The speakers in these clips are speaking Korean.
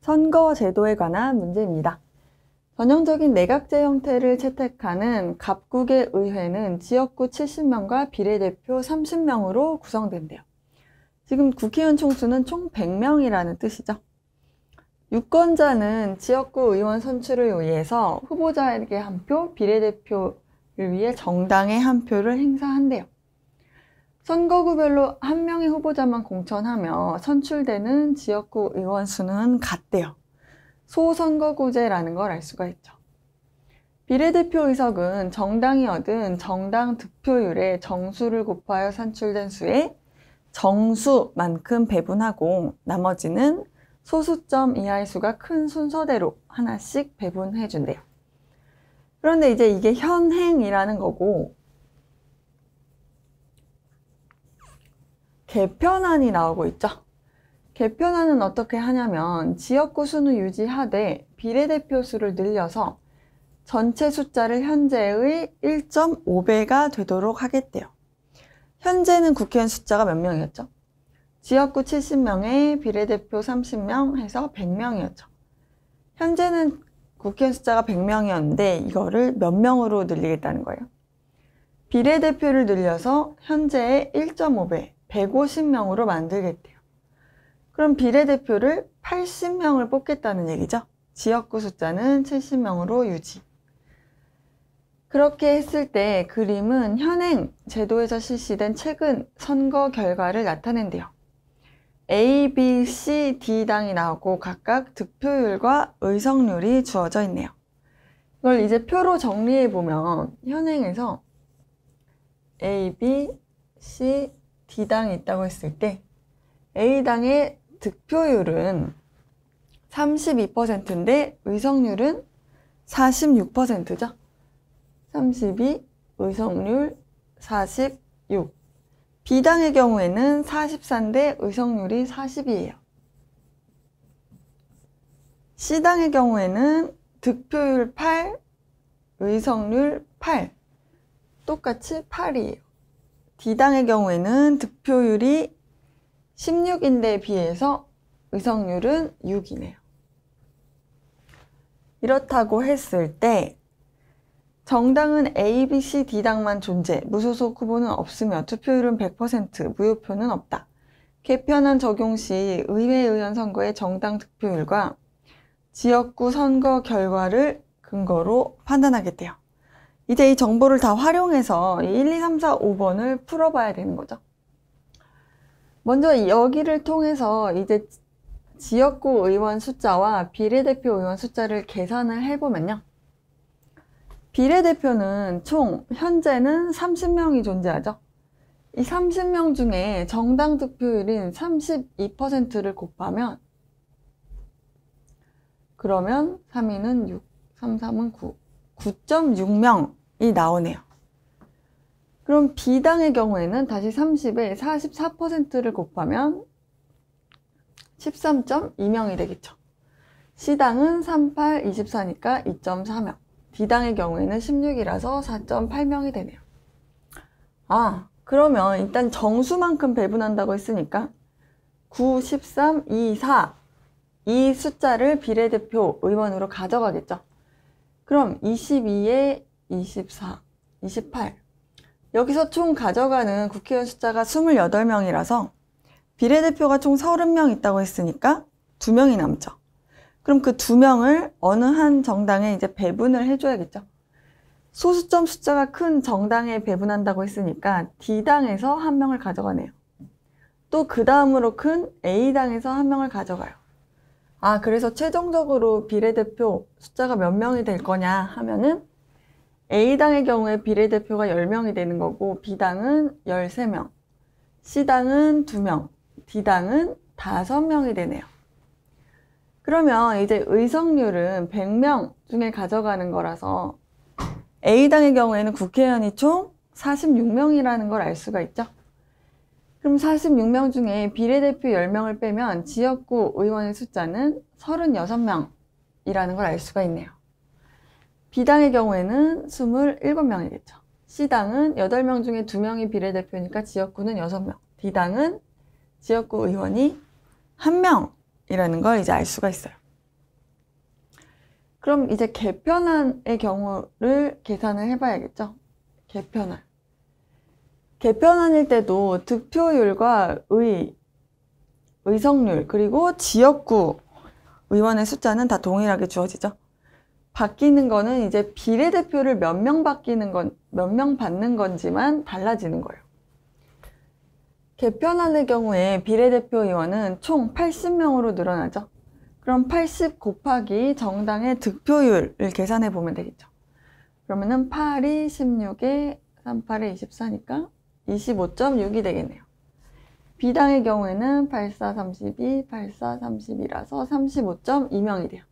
선거제도에 관한 문제입니다. 전형적인 내각제 형태를 채택하는 갑국의 의회는 지역구 70명과 비례대표 30명으로 구성된대요. 지금 국회의원 총수는 총 100명이라는 뜻이죠. 유권자는 지역구 의원 선출을 위해서 후보자에게 한 표, 비례대표를 위해 정당에 한 표를 행사한대요. 선거구별로 한 명의 후보자만 공천하며 선출되는 지역구 의원 수는 같대요. 소선거구제라는 걸 알 수가 있죠. 비례대표 의석은 정당이 얻은 정당 득표율의 정수를 곱하여 산출된 수의 정수만큼 배분하고 나머지는 소수점 이하의 수가 큰 순서대로 하나씩 배분해 준대요. 그런데 이제 이게 현행이라는 거고 개편안이 나오고 있죠. 개편안은 어떻게 하냐면 지역구 수는 유지하되 비례대표 수를 늘려서 전체 숫자를 현재의 1.5배가 되도록 하겠대요. 현재는 국회의원 숫자가 몇 명이었죠? 지역구 70명에 비례대표 30명 해서 100명이었죠. 현재는 국회의원 숫자가 100명이었는데 이거를 몇 명으로 늘리겠다는 거예요. 비례대표를 늘려서 현재의 1.5배, 150명으로 만들겠대요. 그럼 비례대표를 80명을 뽑겠다는 얘기죠. 지역구 숫자는 70명으로 유지. 그렇게 했을 때 그림은 현행 제도에서 실시된 최근 선거 결과를 나타낸대요. A, B, C, D당이 나오고 각각 득표율과 의석률이 주어져 있네요. 이걸 이제 표로 정리해 보면 현행에서 A, B, C, D당이 있다고 했을 때 A당의 득표율은 32%인데 의석률은 46%죠. 32, 의석률 46. B당의 경우에는 44인데 의석률이 40이에요. C당의 경우에는 득표율 8, 의석률 8. 똑같이 8이에요. D당의 경우에는 득표율이 16인데 비해서 의석률은 6이네요. 이렇다고 했을 때 정당은 A, B, C, D당만 존재, 무소속 후보는 없으며 투표율은 100%, 무효표는 없다. 개편안 적용 시 의회의원 선거의 정당 득표율과 지역구 선거 결과를 근거로 판단하겠대요. 이제 이 정보를 다 활용해서 1, 2, 3, 4, 5번을 풀어봐야 되는 거죠. 먼저 여기를 통해서 이제 지역구 의원 숫자와 비례대표 의원 숫자를 계산을 해보면요. 비례대표는 총 현재는 30명이 존재하죠. 이 30명 중에 정당 득표율인 32%를 곱하면 그러면 3위는 6, 3, 3은 9, 9.6명이 나오네요. 그럼 B당의 경우에는 다시 30에 44%를 곱하면 13.2명이 되겠죠. C당은 38, 24니까 2.4명. D당의 경우에는 16이라서 4.8명이 되네요. 그러면 일단 정수만큼 배분한다고 했으니까 9, 13, 2, 4 이 숫자를 비례대표 의원으로 가져가겠죠. 그럼 22에 24, 28 여기서 총 가져가는 국회의원 숫자가 28명이라서 비례대표가 총 30명 있다고 했으니까 2명이 남죠. 그럼 그 2명을 어느 한 정당에 이제 배분을 해줘야겠죠. 소수점 숫자가 큰 정당에 배분한다고 했으니까 D당에서 1명을 가져가네요. 또 그 다음으로 큰 A당에서 1명을 가져가요. 그래서 최종적으로 비례대표 숫자가 몇 명이 될 거냐 하면은 A당의 경우에 비례대표가 10명이 되는 거고 B당은 13명, C당은 2명, D당은 5명이 되네요. 그러면 이제 의석률은 100명 중에 가져가는 거라서 A당의 경우에는 국회의원이 총 46명이라는 걸 알 수가 있죠. 그럼 46명 중에 비례대표 10명을 빼면 지역구 의원의 숫자는 36명이라는 걸 알 수가 있네요. B당의 경우에는 27명이겠죠. C당은 8명 중에 2명이 비례대표니까 지역구는 6명. D당은 지역구 의원이 1명이라는 걸 이제 알 수가 있어요. 그럼 이제 개편안의 경우를 계산을 해봐야겠죠. 개편안일 때도 득표율과 의석률 그리고 지역구 의원의 숫자는 다 동일하게 주어지죠. 바뀌는 거는 이제 비례대표를 몇 명 받는 건지만 달라지는 거예요. 개편안의 경우에 비례대표 의원은 총 80명으로 늘어나죠. 그럼 80 곱하기 정당의 득표율을 계산해 보면 되겠죠. 그러면은 8이 16에 38에 24니까 25.6이 되겠네요. 비당의 경우에는 84, 32, 84, 32라서 35.2명이 돼요.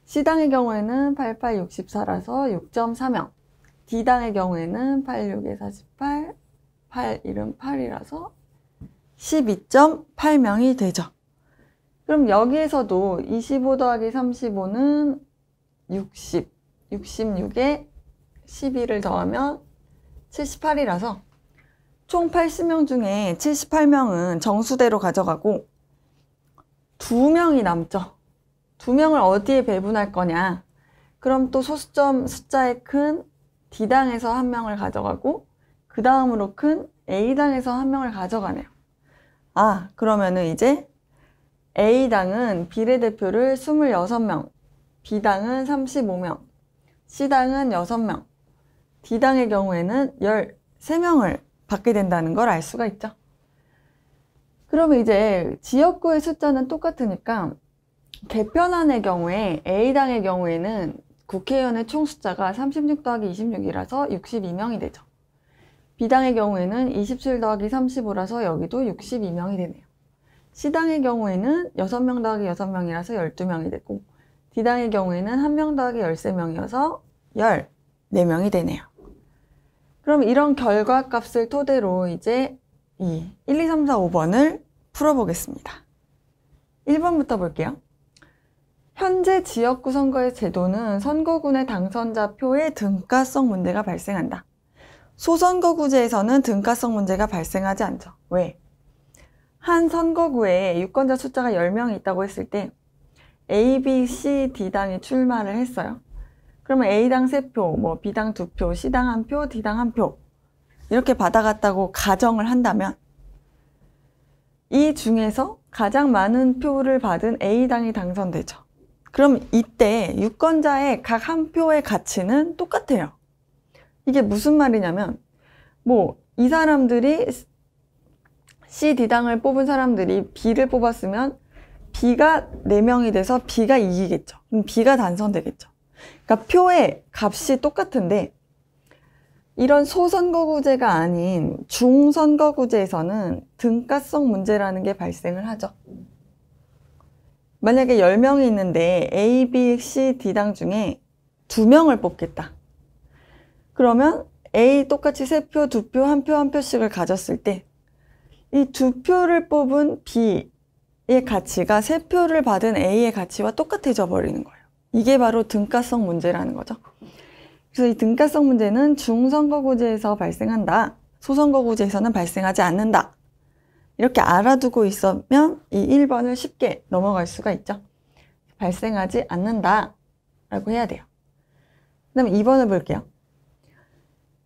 C당의 경우에는 88, 64라서 6.4명. D당의 경우에는 86에 48, 81은 8이라서 12.8명이 되죠. 그럼 여기에서도 25 더하기 35는 60, 66에 12를 더하면 78이라서 총 80명 중에 78명은 정수대로 가져가고 2명이 남죠. 2명을 어디에 배분할 거냐? 그럼 또 소수점 숫자의 큰 D당에서 1명을 가져가고 그 다음으로 큰 A당에서 1명을 가져가네요. 그러면은 이제 A당은 비례대표를 26명, B당은 35명, C당은 6명, D당의 경우에는 13명을 받게 된다는 걸 알 수가 있죠. 그러면 이제 지역구의 숫자는 똑같으니까 개편안의 경우에 A당의 경우에는 국회의원의 총 숫자가 36 더하기 26이라서 62명이 되죠. B당의 경우에는 27 더하기 35라서 여기도 62명이 되네요. C당의 경우에는 6명 더하기 6명이라서 12명이 되고 D당의 경우에는 1명 더하기 13명이어서 14명이 되네요. 그럼 이런 결과값을 토대로 이제 이 1, 2, 3, 4, 5번을 풀어보겠습니다. 1번부터 볼게요. 현재 지역구 선거의 제도는 선거군의 당선자 표의 등가성 문제가 발생한다. 소선거구제에서는 등가성 문제가 발생하지 않죠. 왜? 한 선거구에 유권자 숫자가 10명이 있다고 했을 때 A, B, C, D당이 출마를 했어요. 그러면 A당 3표, B당 2표, C당 1표, D당 1표 이렇게 받아갔다고 가정을 한다면 이 중에서 가장 많은 표를 받은 A당이 당선되죠. 그럼 이때 유권자의 각 한 표의 가치는 똑같아요. 이게 무슨 말이냐면 이 사람들이 C, D당을 뽑은 사람들이 B를 뽑았으면 B가 4명이 돼서 B가 이기겠죠. 그럼 B가 당선되겠죠. 그러니까 표의 값이 똑같은데 이런 소선거구제가 아닌 중선거구제에서는 등가성 문제라는 게 발생을 하죠. 만약에 10명이 있는데 A, B, C, D당 중에 2명을 뽑겠다. 그러면 A 똑같이 3표, 2표, 1표, 1표씩을 가졌을 때 이 2표를 뽑은 B의 가치가 3표를 받은 A의 가치와 똑같아져 버리는 거예요. 이게 바로 등가성 문제라는 거죠. 그래서 이 등가성 문제는 중선거구제에서 발생한다. 소선거구제에서는 발생하지 않는다. 이렇게 알아두고 있으면 이 1번을 쉽게 넘어갈 수가 있죠. 발생하지 않는다 라고 해야 돼요. 그 다음에 2번을 볼게요.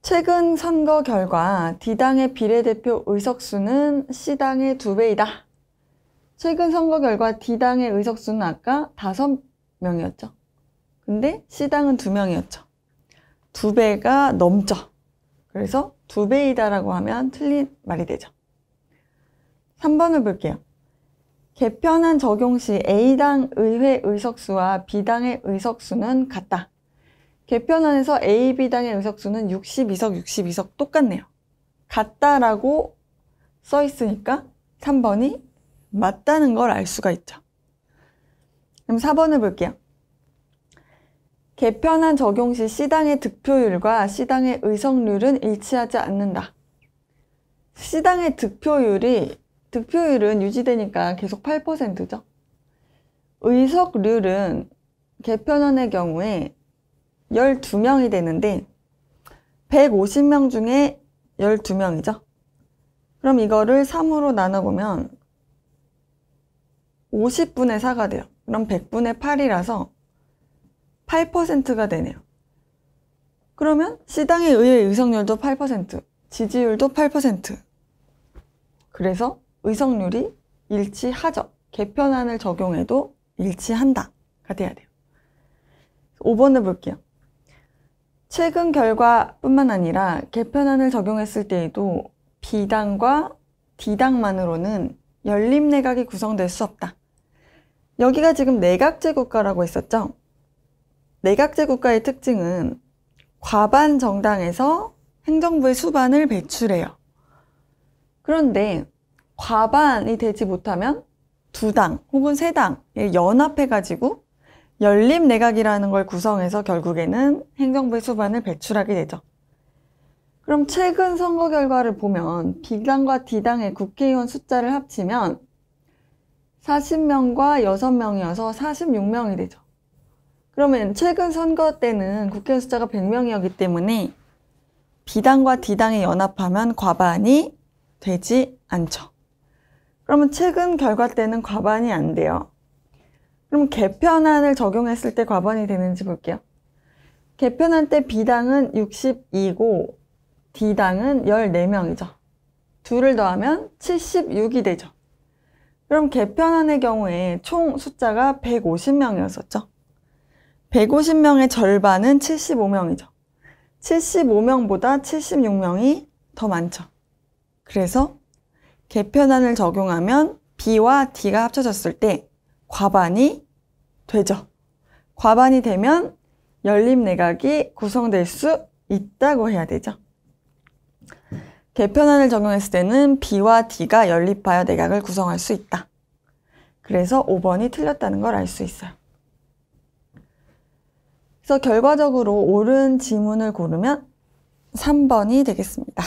최근 선거 결과 D당의 비례대표 의석수는 C당의 2배이다. 최근 선거 결과 D당의 의석수는 아까 5명이었죠. 근데 C당은 2명이었죠. 2배가 넘죠. 그래서 2배이다 라고 하면 틀린 말이 되죠. 3번을 볼게요. 개편안 적용 시 A당 의회 의석수와 B당의 의석수는 같다. 개편안에서 A, B당의 의석수는 62석, 62석 똑같네요. 같다라고 써 있으니까 3번이 맞다는 걸 알 수가 있죠. 그럼 4번을 볼게요. 개편안 적용 시 C당의 득표율과 C당의 의석률은 일치하지 않는다. C당의 득표율은 유지되니까 계속 8%죠. 의석률은 개편안의 경우에 12명이 되는데 150명 중에 12명이죠. 그럼 이거를 3으로 나눠보면 50분의 4가 돼요. 그럼 100분의 8이라서 8%가 되네요. 그러면 C당의 의의 의석률도 8%, 지지율도 8%. 그래서 의석률이 일치하죠. 개편안을 적용해도 일치한다가 돼야 돼요. 5번을 볼게요. 최근 결과뿐만 아니라 개편안을 적용했을 때에도 B당과 D당만으로는 연립내각이 구성될 수 없다. 여기가 지금 내각제 국가라고 했었죠. 내각제 국가의 특징은 과반 정당에서 행정부의 수반을 배출해요. 그런데 과반이 되지 못하면 두 당 혹은 세 당을 연합해가지고 연립내각이라는 걸 구성해서 결국에는 행정부의 수반을 배출하게 되죠. 그럼 최근 선거 결과를 보면 B당과 D당의 국회의원 숫자를 합치면 40명과 6명이어서 46명이 되죠. 그러면 최근 선거 때는 국회의원 숫자가 100명이었기 때문에 B당과 D당이 연합하면 과반이 되지 않죠. 그러면 최근 결과 때는 과반이 안 돼요. 그럼 개편안을 적용했을 때 과반이 되는지 볼게요. 개편안 때 B당은 62고 D당은 14명이죠. 둘을 더하면 76이 되죠. 그럼 개편안의 경우에 총 숫자가 150명이었었죠. 150명의 절반은 75명이죠. 75명보다 76명이 더 많죠. 그래서 개편안을 적용하면 B와 D가 합쳐졌을 때 과반이 되죠. 과반이 되면 연립내각이 구성될 수 있다고 해야 되죠. 개편안을 적용했을 때는 B와 D가 연립하여 내각을 구성할 수 있다. 그래서 5번이 틀렸다는 걸 알 수 있어요. 그래서 결과적으로 옳은 지문을 고르면 3번이 되겠습니다.